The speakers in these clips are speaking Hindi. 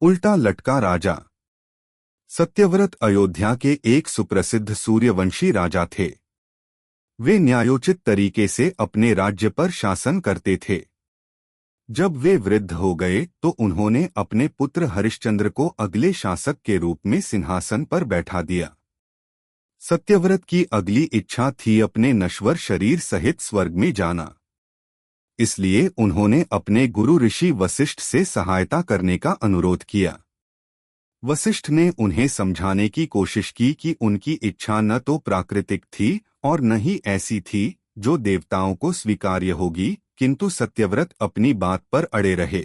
उल्टा लटका राजा। सत्यव्रत अयोध्या के एक सुप्रसिद्ध सूर्यवंशी राजा थे। वे न्यायोचित तरीके से अपने राज्य पर शासन करते थे। जब वे वृद्ध हो गए तो उन्होंने अपने पुत्र हरिश्चंद्र को अगले शासक के रूप में सिंहासन पर बैठा दिया। सत्यव्रत की अगली इच्छा थी अपने नश्वर शरीर सहित स्वर्ग में जाना। इसलिए उन्होंने अपने गुरु ऋषि वशिष्ठ से सहायता करने का अनुरोध किया। वशिष्ठ ने उन्हें समझाने की कोशिश की कि उनकी इच्छा न तो प्राकृतिक थी और न ही ऐसी थी जो देवताओं को स्वीकार्य होगी, किंतु सत्यव्रत अपनी बात पर अड़े रहे।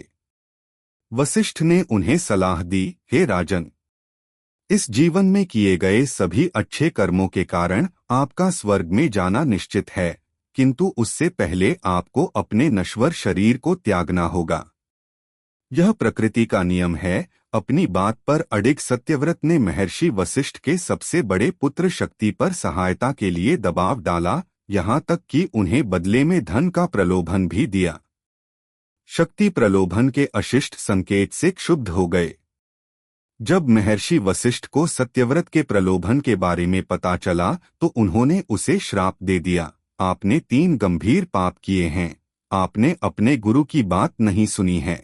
वशिष्ठ ने उन्हें सलाह दी, हे राजन, इस जीवन में किए गए सभी अच्छे कर्मों के कारण आपका स्वर्ग में जाना निश्चित है, किंतु उससे पहले आपको अपने नश्वर शरीर को त्यागना होगा। यह प्रकृति का नियम है। अपनी बात पर अडिग सत्यव्रत ने महर्षि वशिष्ठ के सबसे बड़े पुत्र शक्ति पर सहायता के लिए दबाव डाला, यहाँ तक कि उन्हें बदले में धन का प्रलोभन भी दिया। शक्ति प्रलोभन के अशिष्ट संकेत से क्षुब्ध हो गए। जब महर्षि वशिष्ठ को सत्यव्रत के प्रलोभन के बारे में पता चला तो उन्होंने उसे श्राप दे दिया, आपने 3 गंभीर पाप किए हैं। आपने अपने गुरु की बात नहीं सुनी है।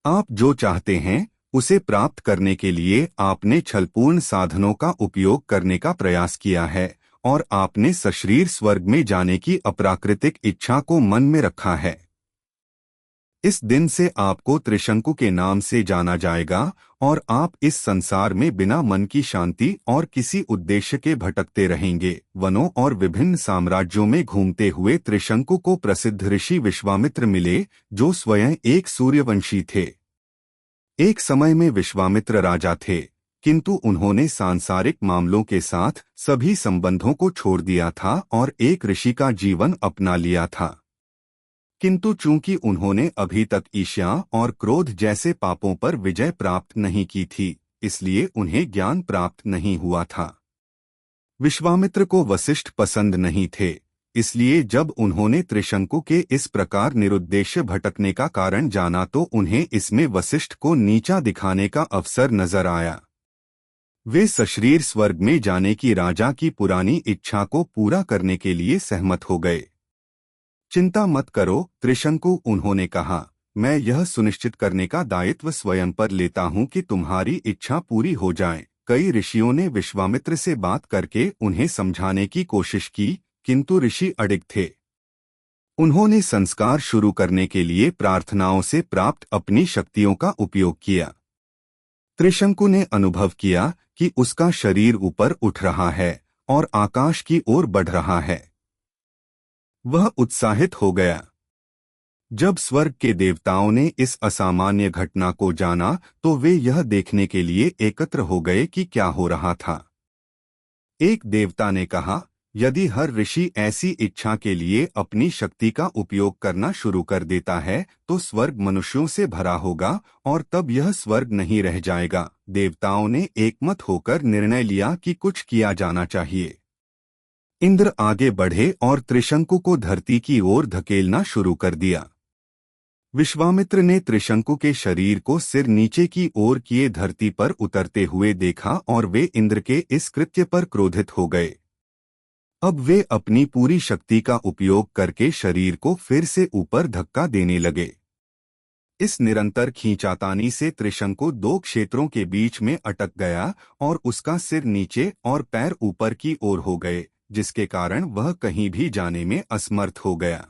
आप जो चाहते हैं उसे प्राप्त करने के लिए आपने छलपूर्ण साधनों का उपयोग करने का प्रयास किया है और आपने सशरीर स्वर्ग में जाने की अप्राकृतिक इच्छा को मन में रखा है। इस दिन से आपको त्रिशंकु के नाम से जाना जाएगा और आप इस संसार में बिना मन की शांति और किसी उद्देश्य के भटकते रहेंगे। वनों और विभिन्न साम्राज्यों में घूमते हुए त्रिशंकु को प्रसिद्ध ऋषि विश्वामित्र मिले, जो स्वयं एक सूर्यवंशी थे। एक समय में विश्वामित्र राजा थे, किंतु उन्होंने सांसारिक मामलों के साथ सभी संबंधों को छोड़ दिया था और एक ऋषि का जीवन अपना लिया था। किंतु चूंकि उन्होंने अभी तक ईर्ष्या और क्रोध जैसे पापों पर विजय प्राप्त नहीं की थी, इसलिए उन्हें ज्ञान प्राप्त नहीं हुआ था। विश्वामित्र को वशिष्ठ पसंद नहीं थे, इसलिए जब उन्होंने त्रिशंकु के इस प्रकार निरुद्देश्य भटकने का कारण जाना तो उन्हें इसमें वशिष्ठ को नीचा दिखाने का अवसर नजर आया। वे सशरीर स्वर्ग में जाने की राजा की पुरानी इच्छा को पूरा करने के लिए सहमत हो गए। चिंता मत करो त्रिशंकु, उन्होंने कहा, मैं यह सुनिश्चित करने का दायित्व स्वयं पर लेता हूँ कि तुम्हारी इच्छा पूरी हो जाए। कई ऋषियों ने विश्वामित्र से बात करके उन्हें समझाने की कोशिश की, किंतु ऋषि अडिग थे। उन्होंने संस्कार शुरू करने के लिए प्रार्थनाओं से प्राप्त अपनी शक्तियों का उपयोग किया। त्रिशंकु ने अनुभव किया कि उसका शरीर ऊपर उठ रहा है और आकाश की ओर बढ़ रहा है। वह उत्साहित हो गया। जब स्वर्ग के देवताओं ने इस असामान्य घटना को जाना तो वे यह देखने के लिए एकत्र हो गए कि क्या हो रहा था। एक देवता ने कहा, यदि हर ऋषि ऐसी इच्छा के लिए अपनी शक्ति का उपयोग करना शुरू कर देता है तो स्वर्ग मनुष्यों से भरा होगा और तब यह स्वर्ग नहीं रह जाएगा। देवताओं ने एकमत होकर निर्णय लिया कि कुछ किया जाना चाहिए। इंद्र आगे बढ़े और त्रिशंकु को धरती की ओर धकेलना शुरू कर दिया। विश्वामित्र ने त्रिशंकु के शरीर को सिर नीचे की ओर किए धरती पर उतरते हुए देखा और वे इंद्र के इस कृत्य पर क्रोधित हो गए। अब वे अपनी पूरी शक्ति का उपयोग करके शरीर को फिर से ऊपर धक्का देने लगे। इस निरंतर खींचातानी से त्रिशंकु 2 क्षेत्रों के बीच में अटक गया और उसका सिर नीचे और पैर ऊपर की ओर हो गए, जिसके कारण वह कहीं भी जाने में असमर्थ हो गया।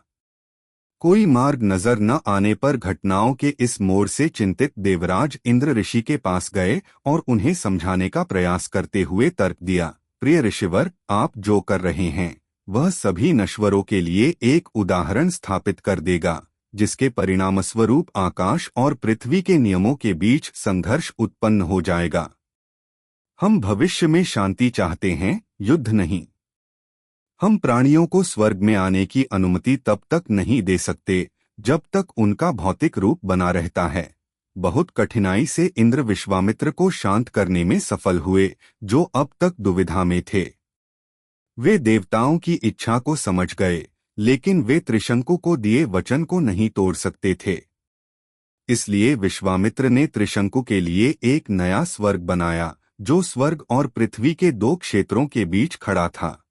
कोई मार्ग नजर न आने पर घटनाओं के इस मोड़ से चिंतित देवराज इंद्र ऋषि के पास गए और उन्हें समझाने का प्रयास करते हुए तर्क दिया, प्रिय ऋषिवर, आप जो कर रहे हैं वह सभी नश्वरों के लिए एक उदाहरण स्थापित कर देगा, जिसके परिणामस्वरूप आकाश और पृथ्वी के नियमों के बीच संघर्ष उत्पन्न हो जाएगा। हम भविष्य में शांति चाहते हैं, युद्ध नहीं। हम प्राणियों को स्वर्ग में आने की अनुमति तब तक नहीं दे सकते जब तक उनका भौतिक रूप बना रहता है। बहुत कठिनाई से इंद्र विश्वामित्र को शांत करने में सफल हुए, जो अब तक दुविधा में थे। वे देवताओं की इच्छा को समझ गए, लेकिन वे त्रिशंकु को दिए वचन को नहीं तोड़ सकते थे। इसलिए विश्वामित्र ने त्रिशंकु के लिए एक नया स्वर्ग बनाया, जो स्वर्ग और पृथ्वी के दो क्षेत्रों के बीच खड़ा था।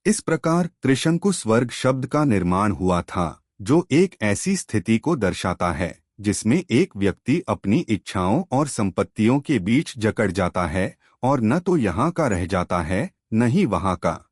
इस प्रकार त्रिशंकु स्वर्ग शब्द का निर्माण हुआ था, जो एक ऐसी स्थिति को दर्शाता है जिसमें एक व्यक्ति अपनी इच्छाओं और संपत्तियों के बीच जकड़ जाता है और न तो यहाँ का रह जाता है, न ही वहाँ का।